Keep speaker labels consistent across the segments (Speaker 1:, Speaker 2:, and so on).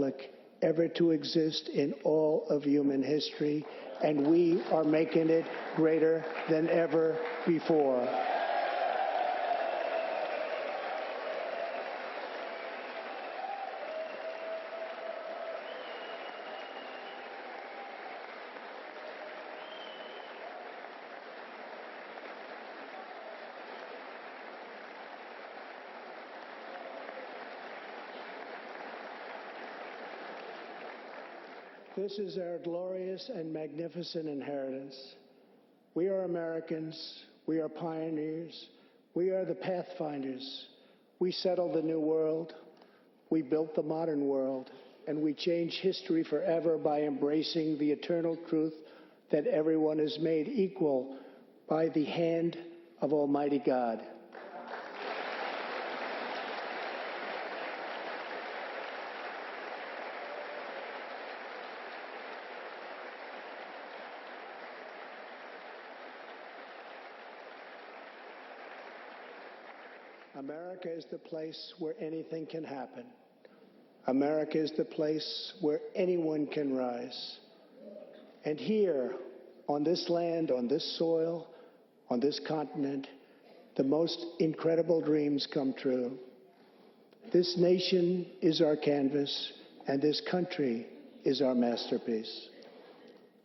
Speaker 1: republic ever to exist in all of human history, and we are making it greater than ever before. This is our glorious and magnificent inheritance. We are Americans. We are pioneers. We are the pathfinders. We settled the new world. We built the modern world. And we changed history forever by embracing the eternal truth that everyone is made equal by the hand of Almighty God. America is the place where anything can happen. America is the place where anyone can rise. And here, on this land, on this soil, on this continent, the most incredible dreams come true. This nation is our canvas, and this country is our masterpiece.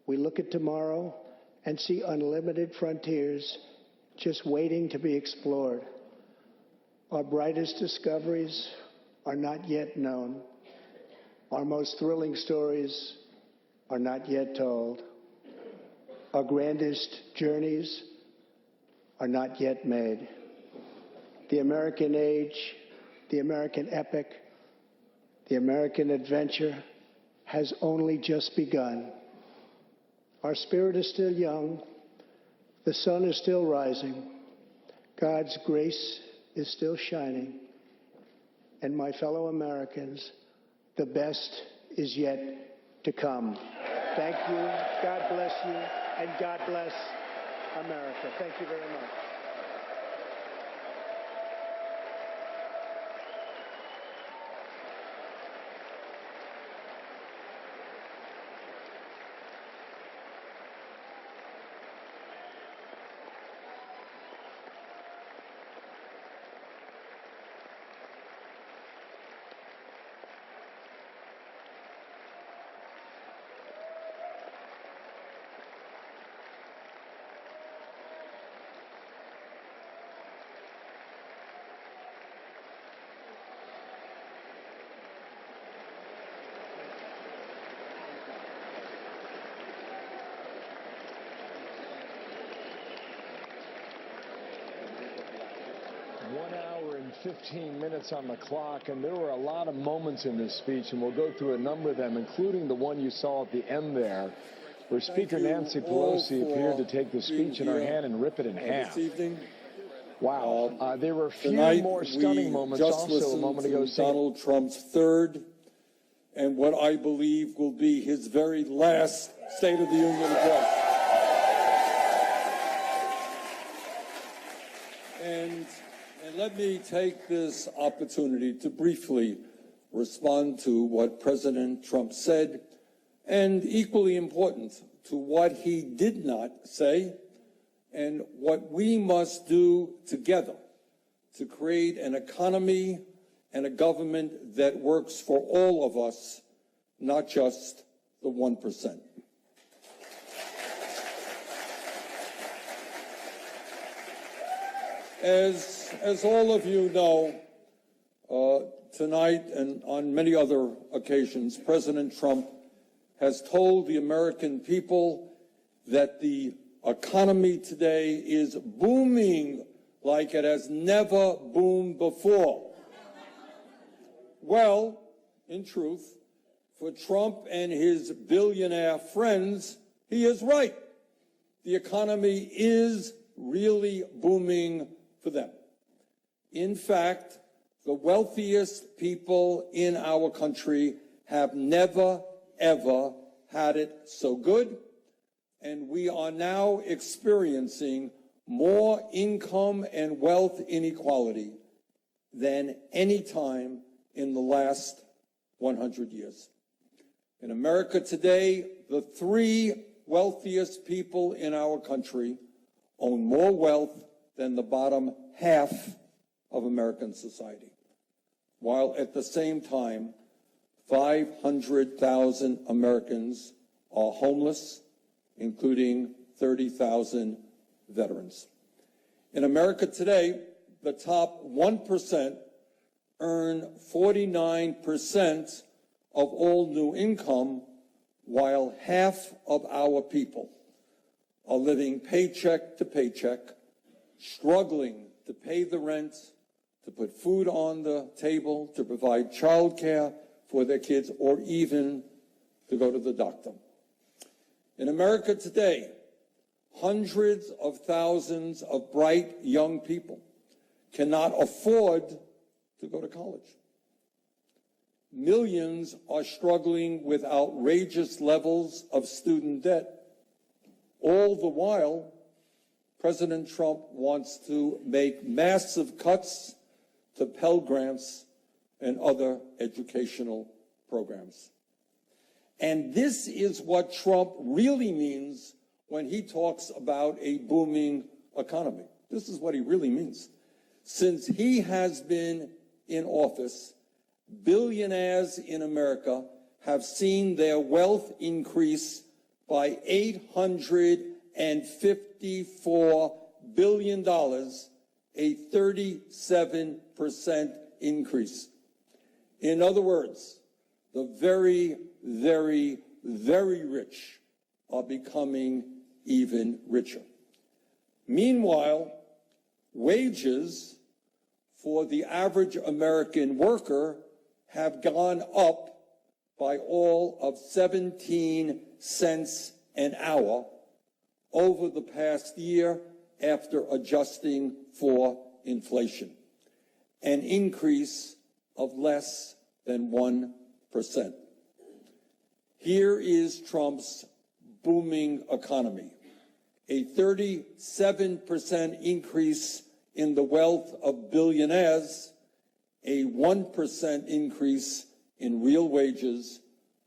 Speaker 1: We look at tomorrow and see unlimited frontiers just waiting to be explored. Our brightest discoveries are not yet known. Our most thrilling stories are not yet told. Our grandest journeys are not yet made. The American age, the American epic, the American adventure has only just begun. Our spirit is still young. The sun is still rising. God's grace is still shining. And my fellow Americans, the best is yet to come. Thank you. God bless you. And God bless America. Thank you very much.
Speaker 2: 1 hour and 15 minutes on the clock, and there were a lot of moments in this speech, and we'll go through a number of them, including the one you saw at the end there, where Speaker Nancy Pelosi appeared to take the speech in her hand and rip it in half. Wow. There were a few more stunning moments also a moment ago.
Speaker 3: Donald Trump's third and what I believe will be his very last State of the Union address. And let me take this opportunity to briefly respond to what President Trump said, and equally important, to what he did not say, and what we must do together to create an economy and a government that works for all of us, not just the 1%. As all of you know, tonight and on many other occasions, President Trump has told the American people that the economy today is booming like it has never boomed before. Well, in truth, for Trump and his billionaire friends, he is right. The economy is really booming for them. In fact, the wealthiest people in our country have never, ever had it so good, and we are now experiencing more income and wealth inequality than any time in the last 100 years. In America today, the 3 wealthiest people in our country own more wealth than the bottom half of American society, while at the same time, 500,000 Americans are homeless, including 30,000 veterans. In America today, the top 1% earn 49% of all new income, while half of our people are living paycheck to paycheck, struggling to pay the rent, to put food on the table, to provide child care for their kids, or even to go to the doctor. In America today, hundreds of thousands of bright young people cannot afford to go to college. Millions are struggling with outrageous levels of student debt. All the while, President Trump wants to make massive cuts to Pell Grants and other educational programs. And this is what Trump really means when he talks about a booming economy. This is what he really means. Since he has been in office, billionaires in America have seen their wealth increase by $854 billion, a 37% increase. In other words, the very, very, very rich are becoming even richer. Meanwhile, wages for the average American worker have gone up by all of 17 cents an hour over the past year after adjusting for inflation, an increase of less than 1%. Here is Trump's booming economy, a 37% increase in the wealth of billionaires, a 1% increase in real wages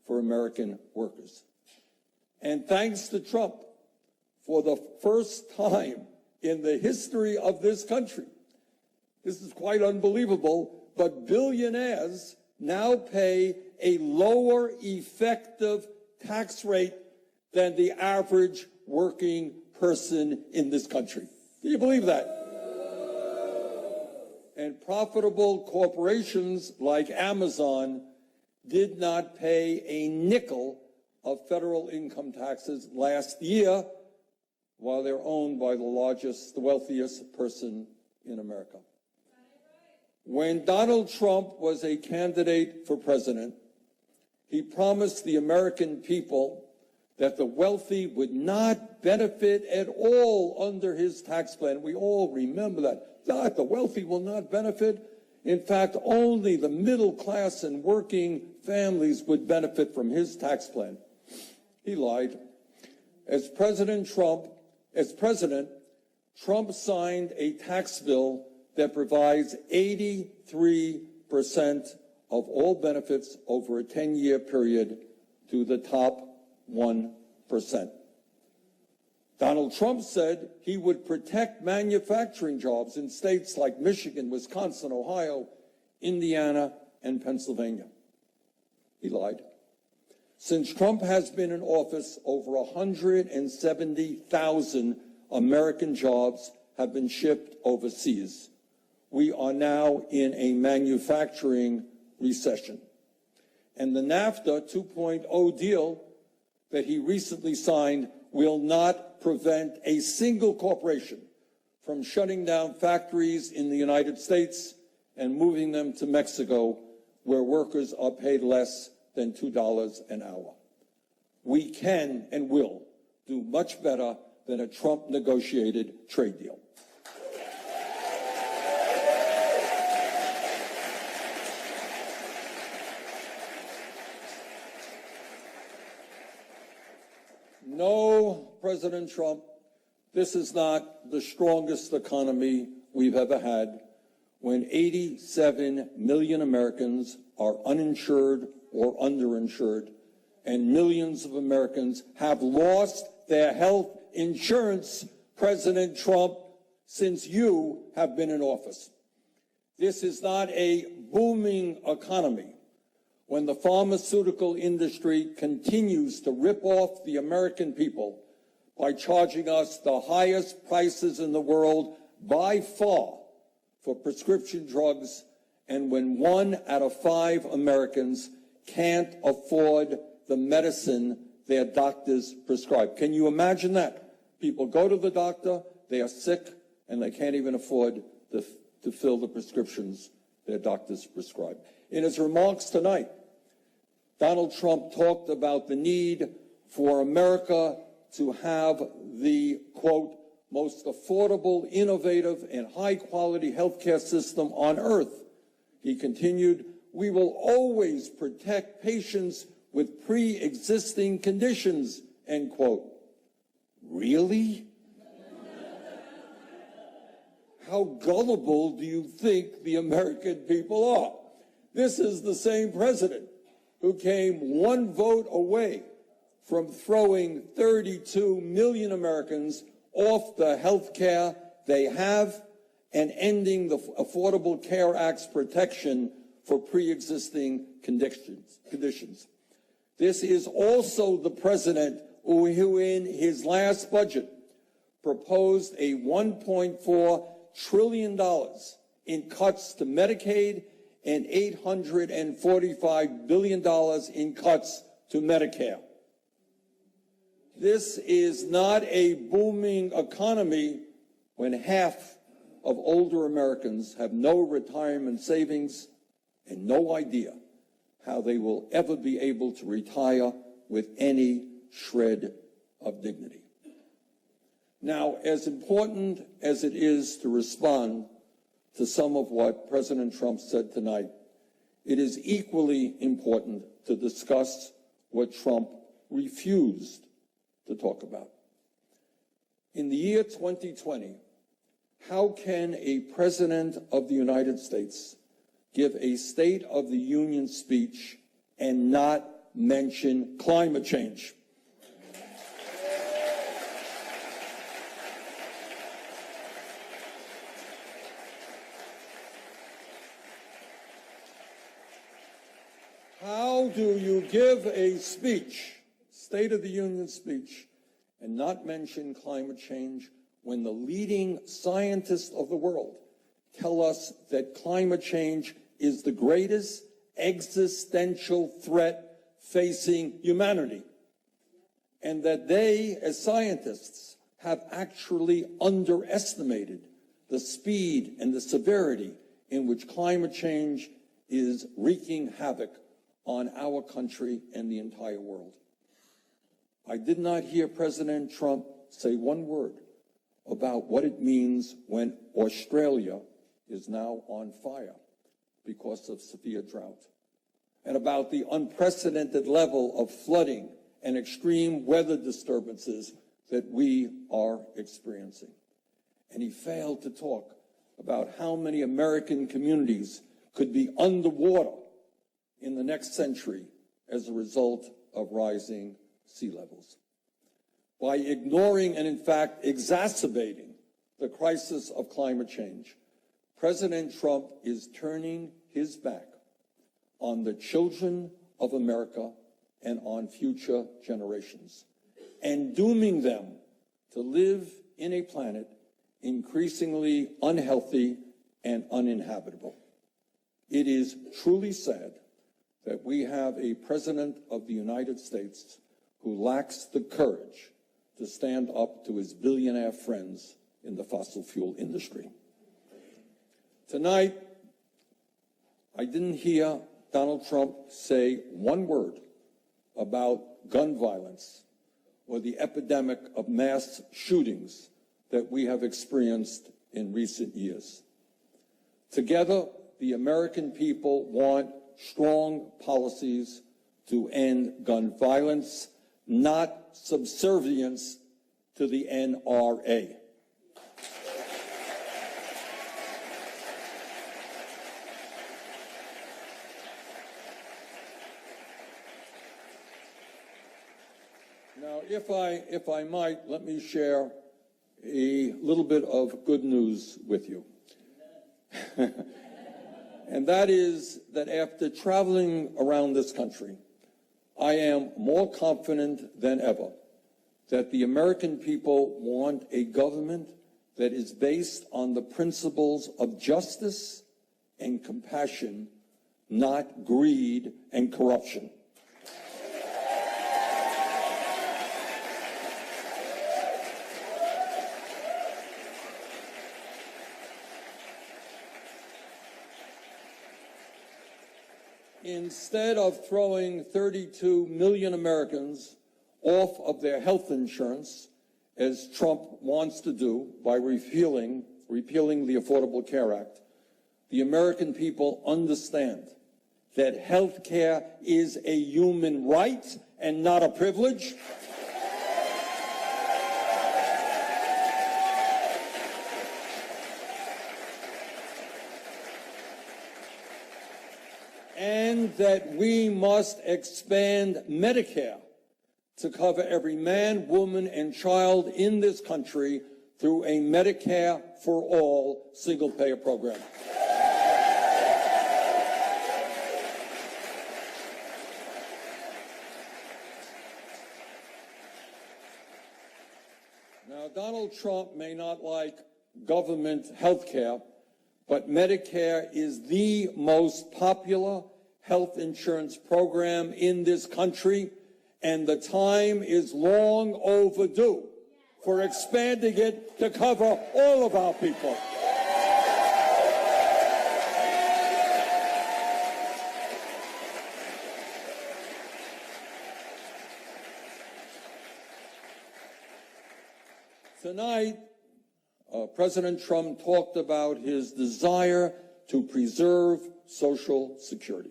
Speaker 3: for American workers. And thanks to Trump, for the first time in the history of this country, this is quite unbelievable, but billionaires now pay a lower effective tax rate than the average working person in this country. Do you believe that? And profitable corporations like Amazon did not pay a nickel of federal income taxes last year, while they're owned by the wealthiest person in America. When Donald Trump was a candidate for president, he promised the American people that the wealthy would not benefit at all under his tax plan. We all remember that. That the wealthy will not benefit. In fact, only the middle class and working families would benefit from his tax plan. He lied. As President, Trump signed a tax bill that provides 83% of all benefits over a 10-year period to the top 1%. Donald Trump said he would protect manufacturing jobs in states like Michigan, Wisconsin, Ohio, Indiana, and Pennsylvania. He lied. Since Trump has been in office, over 170,000 American jobs have been shipped overseas. We are now in a manufacturing recession. And the NAFTA 2.0 deal that he recently signed will not prevent a single corporation from shutting down factories in the United States and moving them to Mexico, where workers are paid less than $2 an hour. We can and will do much better than a Trump-negotiated trade deal. No, President Trump, this is not the strongest economy we've ever had when 87 million Americans are uninsured or underinsured, and millions of Americans have lost their health insurance, President Trump, since you have been in office. This is not a booming economy when the pharmaceutical industry continues to rip off the American people by charging us the highest prices in the world by far for prescription drugs, and when 1 out of 5 Americans can't afford the medicine their doctors prescribe. Can you imagine that? People go to the doctor, they are sick, and they can't even afford to fill the prescriptions their doctors prescribe. In his remarks tonight, Donald Trump talked about the need for America to have the, quote, most affordable, innovative, and high-quality healthcare system on earth. He continued, "We will always protect patients with pre-existing conditions," end quote. Really? How gullible do you think the American people are? This is the same president who came 1 vote away from throwing 32 million Americans off the health care they have and ending the Affordable Care Act's protection for pre-existing conditions. This is also the president who in his last budget proposed a $1.4 trillion in cuts to Medicaid and $845 billion in cuts to Medicare. This is not a booming economy when half of older Americans have no retirement savings and no idea how they will ever be able to retire with any shred of dignity. Now, as important as it is to respond to some of what President Trump said tonight, it is equally important to discuss what Trump refused to talk about. In the year 2020, how can a president of the United States give a State of the Union speech and not mention climate change? How do you give a speech, State of the Union speech, and not mention climate change when the leading scientists of the world tell us that climate change is the greatest existential threat facing humanity, and that they, as scientists, have actually underestimated the speed and the severity in which climate change is wreaking havoc on our country and the entire world? I did not hear President Trump say one word about what it means when Australia is now on fire because of severe drought, and about the unprecedented level of flooding and extreme weather disturbances that we are experiencing. And he failed to talk about how many American communities could be underwater in the next century as a result of rising sea levels. By ignoring and, in fact, exacerbating the crisis of climate change, President Trump is turning his back on the children of America and on future generations, and dooming them to live in a planet increasingly unhealthy and uninhabitable. It is truly sad that we have a president of the United States who lacks the courage to stand up to his billionaire friends in the fossil fuel industry. Tonight, I didn't hear Donald Trump say one word about gun violence or the epidemic of mass shootings that we have experienced in recent years. Together, the American people want strong policies to end gun violence, not subservience to the NRA. Now, if I might, let me share a little bit of good news with you. And that is that after traveling around this country, I am more confident than ever that the American people want a government that is based on the principles of justice and compassion, not greed and corruption. Instead of throwing 32 million Americans off of their health insurance, as Trump wants to do by repealing the Affordable Care Act, the American people understand that health care is a human right and not a privilege. And that we must expand Medicare to cover every man, woman, and child in this country through a Medicare for all single-payer program. Now, Donald Trump may not like government health care, but Medicare is the most popular health insurance program in this country, and the time is long overdue for expanding it to cover all of our people. Tonight, President Trump talked about his desire to preserve Social Security.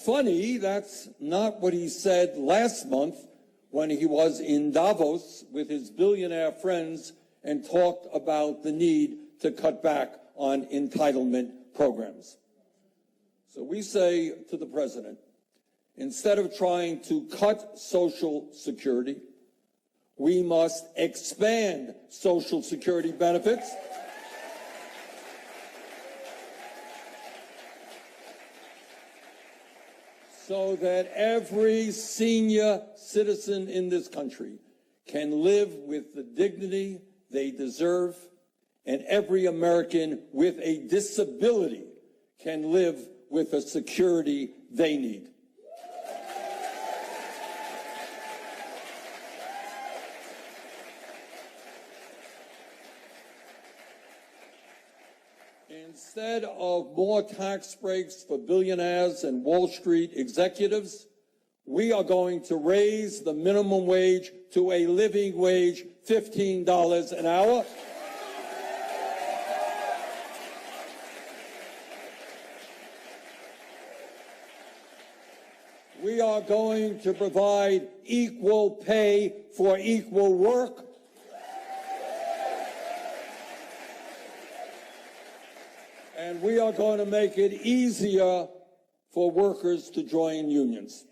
Speaker 3: Funny, that's not what he said last month when he was in Davos with his billionaire friends and talked about the need to cut back on entitlement programs. So we say to the president, instead of trying to cut Social Security, we must expand Social Security benefits so that every senior citizen in this country can live with the dignity they deserve, and every American with a disability can live with the security they need. Instead of more tax breaks for billionaires and Wall Street executives, we are going to raise the minimum wage to a living wage, $15 an hour. We are going to provide equal pay for equal work. And we are going to make it easier for workers to join unions.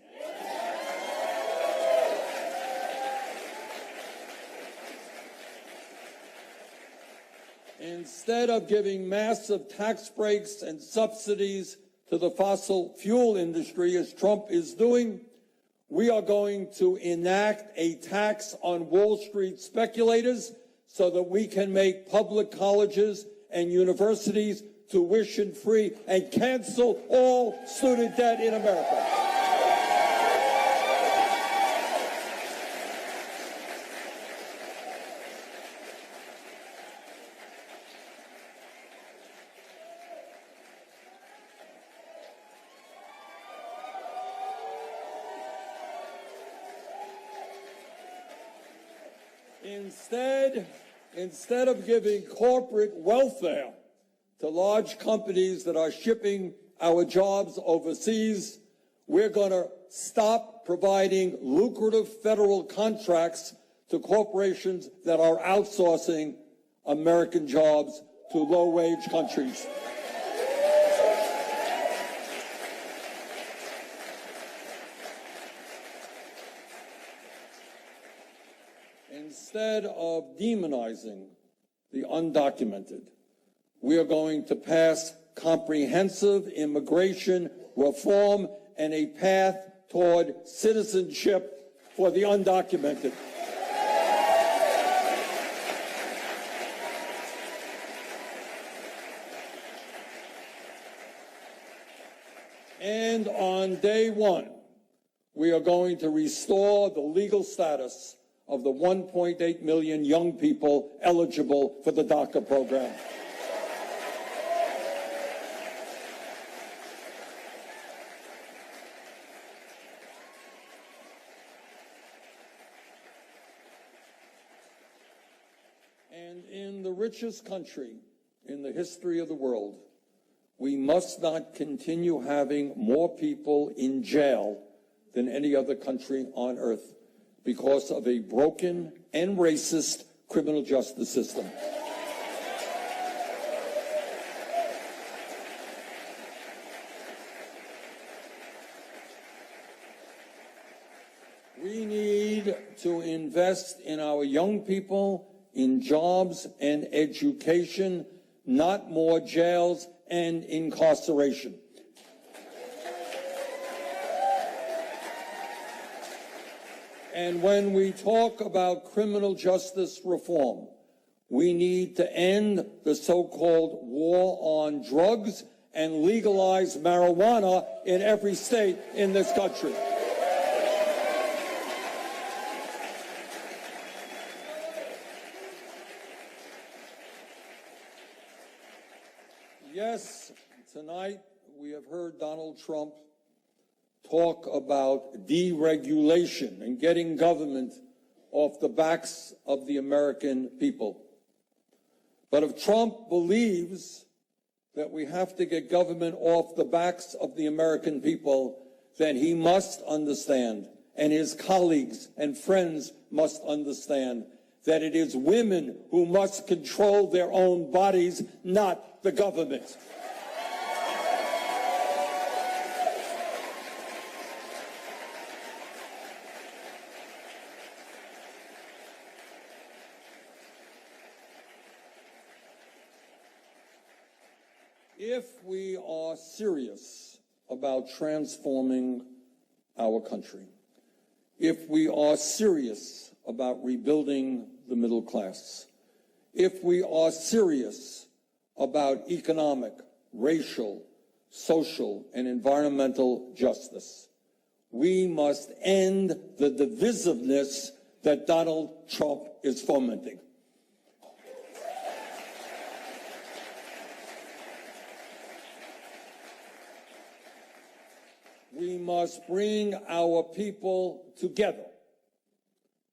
Speaker 3: Instead of giving massive tax breaks and subsidies to the fossil fuel industry, as Trump is doing, we are going to enact a tax on Wall Street speculators so that we can make public colleges and universities tuition-free and cancel all student debt in America. Instead of giving corporate welfare to large companies that are shipping our jobs overseas, we're going to stop providing lucrative federal contracts to corporations that are outsourcing American jobs to low-wage countries. Instead of demonizing the undocumented, we are going to pass comprehensive immigration reform and a path toward citizenship for the undocumented. And on day one, we are going to restore the legal status of the 1.8 million young people eligible for the DACA program. And in the richest country in the history of the world, we must not continue having more people in jail than any other country on earth because of a broken and racist criminal justice system. We need to invest in our young people, in jobs and education, not more jails and incarceration. And when we talk about criminal justice reform, we need to end the so-called war on drugs and legalize marijuana in every state in this country. Yes, tonight we have heard Donald Trump talk about deregulation and getting government off the backs of the American people. But if Trump believes that we have to get government off the backs of the American people, then he must understand, and his colleagues and friends must understand, that it is women who must control their own bodies, not the government. If we are serious about transforming our country, if we are serious about rebuilding the middle class, if we are serious about economic, racial, social, and environmental justice, we must end the divisiveness that Donald Trump is fomenting. We must bring our people together,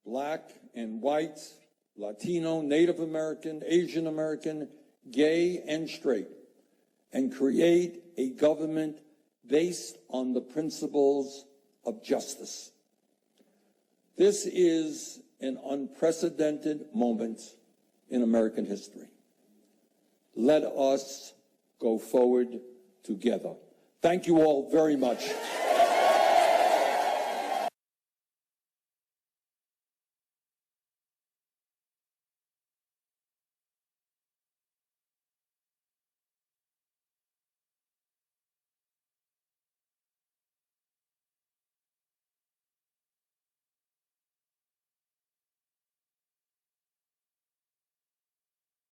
Speaker 3: black and white, Latino, Native American, Asian American, gay and straight, and create a government based on the principles of justice. This is an unprecedented moment in American history. Let us go forward together. Thank you all very much.